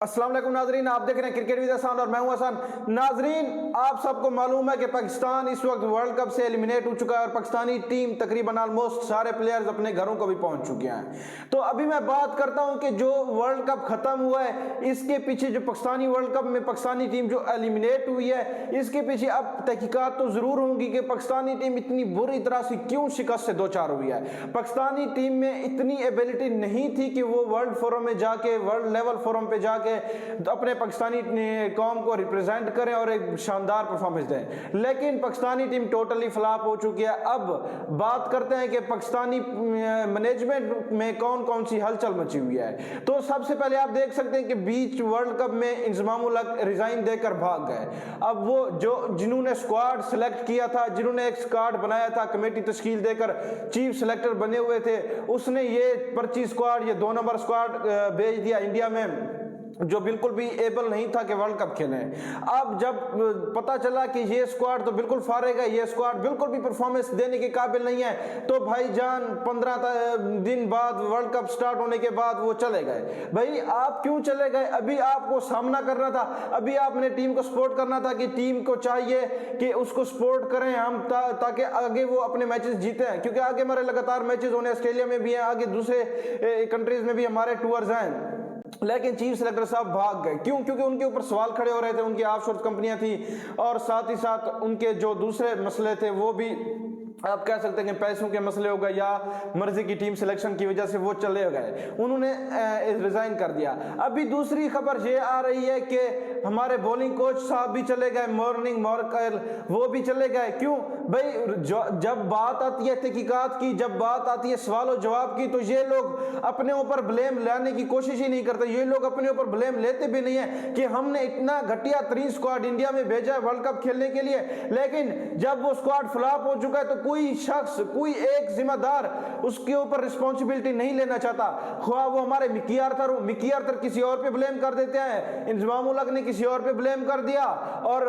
अस्सलाम वालेकुम नाजरीन, आप देख रहे हैं क्रिकेट विद हसन और मैं हूं हसन। नाजरीन, आप सबको मालूम है कि पाकिस्तान इस वक्त वर्ल्ड कप से एलिमिनेट हो चुका है और पाकिस्तानी टीम तकरीबन ऑलमोस्ट सारे प्लेयर्स अपने घरों को भी पहुंच चुके हैं। तो अभी मैं बात करता हूं कि जो वर्ल्ड कप खत्म हुआ है, इसके पीछे जो पाकिस्तानी वर्ल्ड कप में पाकिस्तानी टीम जो एलिमिनेट हुई है, इसके पीछे अब तहकीकात तो जरूर होंगी कि पाकिस्तानी टीम इतनी बुरी तरह से क्यों शिकस्त से दो चार हुई है। पाकिस्तानी टीम में इतनी एबिलिटी नहीं थी कि वो वर्ल्ड फोरम में जाके, वर्ल्ड लेवल फोरम पे जाके अपने पाकिस्तानी कौम को रिप्रेजेंट करें और एक शानदार परफॉर्मेंस दें, लेकिन पाकिस्तानी टीम टोटली फ्लॉप हो चुकी है। अब बात करते हैं कि पाकिस्तानी मैनेजमेंट में कौन कौन सी हलचल मची हुई है। तो सबसे पहले आप देख सकते हैं कि बीच वर्ल्ड कप में इंजमाम उल हक रिजाइन देकर भाग गए। अब वो जिन्होंने स्क्वाड सिलेक्ट किया था, जिन्होंने एक स्क्वाड बनाया था, कमेटी तश्कील देकर चीफ सिलेक्टर बने हुए थे, उसने ये पर्ची स्क्वाड, ये 2 नंबर स्क्वाड भेज दिया इंडिया में, जो बिल्कुल भी एबल नहीं था कि वर्ल्ड कप खेलें। अब जब पता चला कि ये स्क्वाड तो बिल्कुल फारेग है, ये स्क्वाड बिल्कुल भी परफॉर्मेंस देने के काबिल नहीं है, तो भाईजान 15 दिन बाद वर्ल्ड कप स्टार्ट होने के बाद वो चले गए। भाई आप क्यों चले गए? अभी आपको सामना करना था, अभी आपने टीम को सपोर्ट करना था कि टीम को चाहिए कि उसको सपोर्ट करें हम ताकि आगे वो अपने मैचेस जीते हैं, क्योंकि आगे हमारे लगातार मैचेस होने, ऑस्ट्रेलिया में भी हैं, आगे दूसरे कंट्रीज में भी हमारे टूर्स हैं। लेकिन चीफ सिलेक्टर साहब भाग गए। क्यों? क्योंकि उनके ऊपर सवाल खड़े हो रहे थे, उनकी ऑफशोर कंपनियां थी और साथ ही साथ उनके जो दूसरे मसले थे वो भी आप कह सकते हैं कि पैसों के मसले हो गए या मर्जी की टीम सिलेक्शन की वजह से वो चले गए, उन्होंने रिजाइन कर दिया। अभी दूसरी खबर ये आ रही है कि हमारे बॉलिंग कोच साहब भी चले गए, मॉर्निंग मॉर्कल, वो भी चले गए। क्यों भाई? जब बात आती है तहकीकात की, जब बात आती है सवाल और जवाब की, तो ये लोग अपने ऊपर ब्लेम लाने की कोशिश ही नहीं करते। ये लोग अपने ऊपर ब्लेम लेते भी नहीं है कि हमने इतना घटिया तरीन स्क्वाड इंडिया में भेजा है वर्ल्ड कप खेलने के लिए, लेकिन जब वो स्क्वाड फ्लॉप हो चुका है तो कोई शख्स, कोई एक जिम्मेदार उसके ऊपर रिस्पॉन्सिबिलिटी नहीं लेना चाहता। ख्वाह वो हमारे मिकी आर्थर हो, मिकी आर्थर किसी और पे ब्लेम कर देते हैं, इंजमाम उल हक ने किसी और पे ब्लेम कर दिया, और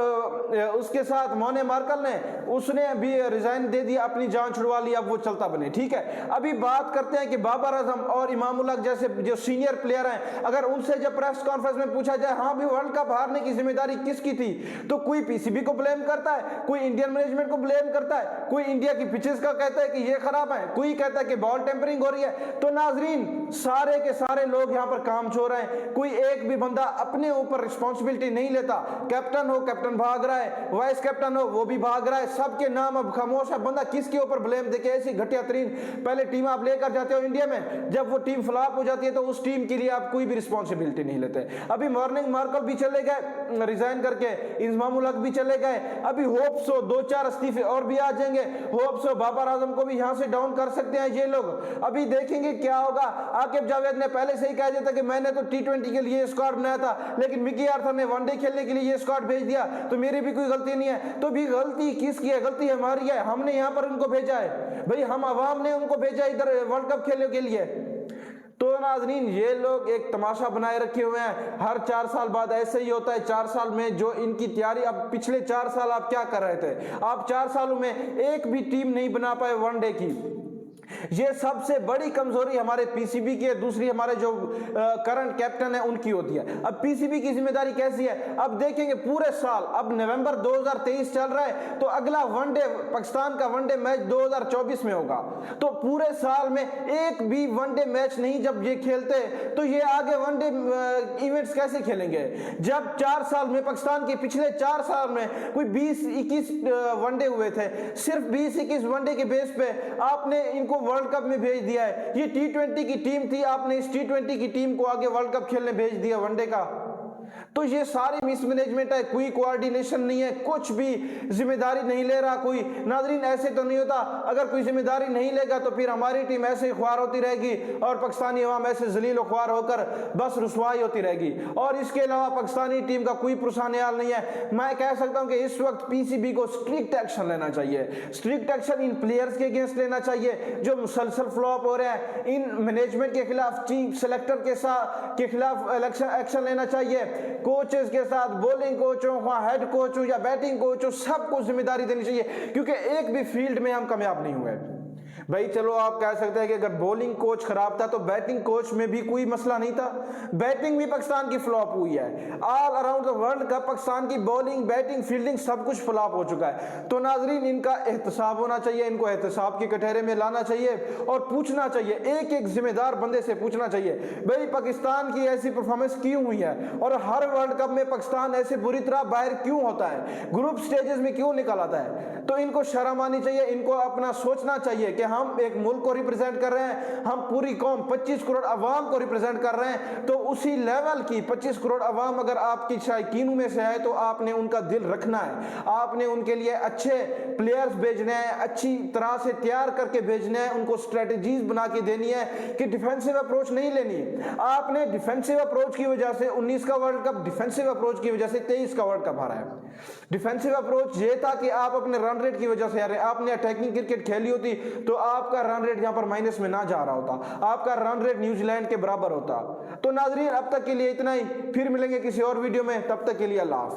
उसके साथ मोने मार्कल ने, उसने भी रिजाइन दे दिया, अपनी जान छुड़वा ली, अब वो चलता बने। ठीक है, अभी बात करते हैं कि बाबर आजम और इमाम उल हक जैसे जो सीनियर प्लेयर हैं, अगर उनसे जब प्रेस कॉन्फ्रेंस में पूछा जाए हाँ भी वर्ल्ड कप हारने की जिम्मेदारी किसकी थी, तो कोई पीसीबी को ब्लेम करता है, कोई इंडियन मैनेजमेंट को ब्लेम करता है, कोई इंडिया की पिचेस का कहता है कि ये खराब है, कोई कहता है कि बॉल टेम्परिंग हो रही है। तो नाजरीन, सारे के सारे लोग यहां पर काम छोड़ रहे हैं, कोई एक भी बंदा अपने ऊपर रिस्पॉन्सिबिलिटी नहीं लेता। कैप्टन हो, कैप्टन भाग रहा है, वाइस कैप्टन हो, वो भी भाग रहा है, सबके नाम अब खामोश है। बंदा किसके ऊपर ब्लेम देके ऐसी घटिया तरीन पहले टीम आप लेकर जाते हो इंडिया में, जब वो टीम फ्लॉप हो जाती है तो उस टीम के लिए आप कोई भी रिस्पॉन्सिबिलिटी नहीं लेते। अभी मॉर्निंग मार्कल भी चले गए रिजाइन करके, इंजमाम उल हक भी चले गए, अभी होप्स हो 2-4 इस्तीफे और भी आ जाएंगे, होप्स हो बाबर आजम को भी यहां से डाउन कर सकते हैं ये लोग। अभी देखेंगे क्या होगा। आकिब जावेद ने पहले से ही कह दिया था कि मैंने तो T20 के लिए स्क्वाड बनाया था, लेकिन मिकी आर्थर ने वनडे खेलने के लिए ये स्क्वाड भेज दिया, तो मेरी भी कोई गलती नहीं है। तो भी गलती किसकी है? गलती हमारी है, हमने यहां पर उनको भेजा है भाई, हम अवाम ने उनको भेजा इधर वर्ल्ड कप खेलने के लिए। तो नाजरीन, ये लोग एक तमाशा बनाए रखे हुए हैं, हर 4 साल बाद ऐसे ही होता है। 4 साल में जो इनकी तैयारी, अब पिछले 4 साल आप क्या कर रहे थे? आप 4 सालों में एक भी टीम नहीं बना पाए वनडे की। ये सबसे बड़ी कमजोरी हमारे पीसीबी की है। दूसरी हमारे जो करंट कैप्टन है उनकी होती है। अब पीसीबी की जिम्मेदारी कैसी है? अब देखेंगे पूरे साल, अब नवंबर 2023 चल रहा है, तो अगला वनडे, पाकिस्तान का वनडे मैच 2024 में होगा। तो पूरे साल में एक भी वनडे मैच नहीं जब ये खेलते, तो ये आगे वनडे इवेंट्स कैसे खेलेंगे? जब 4 साल में, पाकिस्तान के पिछले 4 साल में कोई 20-21 वनडे हुए थे, सिर्फ 20-21 वनडे के बेस पे आपने इनको वर्ल्ड कप में भेज दिया है। ये T20 की टीम थी, आपने इस T20 की टीम को आगे वर्ल्ड कप खेलने भेज दिया वनडे का। तो ये सारी मिसमैनेजमेंट है, कोई कोऑर्डिनेशन नहीं है, कुछ भी जिम्मेदारी नहीं ले रहा कोई। नाजरीन, ऐसे तो नहीं होता, अगर कोई जिम्मेदारी नहीं लेगा तो फिर हमारी टीम ऐसे ही ख्वार होती रहेगी और पाकिस्तानी अवाम ऐसे जलील ख्वार होकर बस रुसवाई होती रहेगी। और इसके अलावा पाकिस्तानी टीम का कोई पुरसानियाल नहीं है। मैं कह सकता हूं कि इस वक्त पीसीबी को स्ट्रिक्ट एक्शन लेना चाहिए, स्ट्रिक्ट एक्शन इन प्लेयर्स के अगेंस्ट लेना चाहिए जो मुसलसल फ्लॉप हो रहे हैं। इन मैनेजमेंट के खिलाफ, चीफ सेलेक्टर के खिलाफ एक्शन लेना चाहिए। कोचेस के साथ, बॉलिंग कोच हो, हेड कोच हो या बैटिंग कोच हो, सबको जिम्मेदारी देनी चाहिए, क्योंकि एक भी फील्ड में हम कामयाब नहीं हुए। भाई चलो आप कह सकते हैं कि अगर बॉलिंग कोच खराब था तो बैटिंग कोच में भी कोई मसला नहीं था। बैटिंग भी पाकिस्तान की फ्लॉप हुई है। All around the world cup Pakistan की बॉलिंग, बैटिंग, फील्डिंग सब कुछ फ्लॉप हो चुका है। तो नाजरीन इनका एहतसाब होना चाहिए, इनको एहतसाब के कटहरे में लाना चाहिए और पूछना चाहिए, एक एक जिम्मेदार बंदे से पूछना चाहिए भाई पाकिस्तान की ऐसी परफॉर्मेंस क्यों हुई है और हर वर्ल्ड कप में पाकिस्तान ऐसे बुरी तरह बाहर क्यों होता है, ग्रुप स्टेजेस में क्यों निकल आता है। तो इनको शर्म आनी चाहिए, इनको अपना सोचना चाहिए कि हम एक मुल्क को रिप्रेजेंट कर रहे हैं, हम पूरी कौम 25 करोड़ अवाम को रिप्रेजेंट कर रहे हैं। तो उसी लेवल की 25 करोड़ अवाम अगर आपकी शायकीनों में से आए तो आपने उनका दिल रखना है, आपने उनके लिए अच्छे प्लेयर्स भेजने हैं, अच्छी तरह से तैयार करके भेजने हैं, उनको स्ट्रेटजीज बना के देनी है कि डिफेंसिव अप्रोच नहीं लेनी है। आपने डिफेंसिव अप्रोच की वजह से 19 का वर्ल्ड कप, डिफेंसिव अप्रोच की वजह से 23 का वर्ल्ड कप हारा है। डिफेंसिव अप्रोच ये था कि आप अपने रन रेट की वजह से हारे। आपने अटैकिंग क्रिकेट खेली होती तो आपका रन रेट यहां पर माइनस में ना जा रहा होता, आपका रन रेट न्यूजीलैंड के बराबर होता। तो नाजरीन अब तक के लिए इतना ही, फिर मिलेंगे किसी और वीडियो में, तब तक के लिए अल्लाह हाफ़िज़।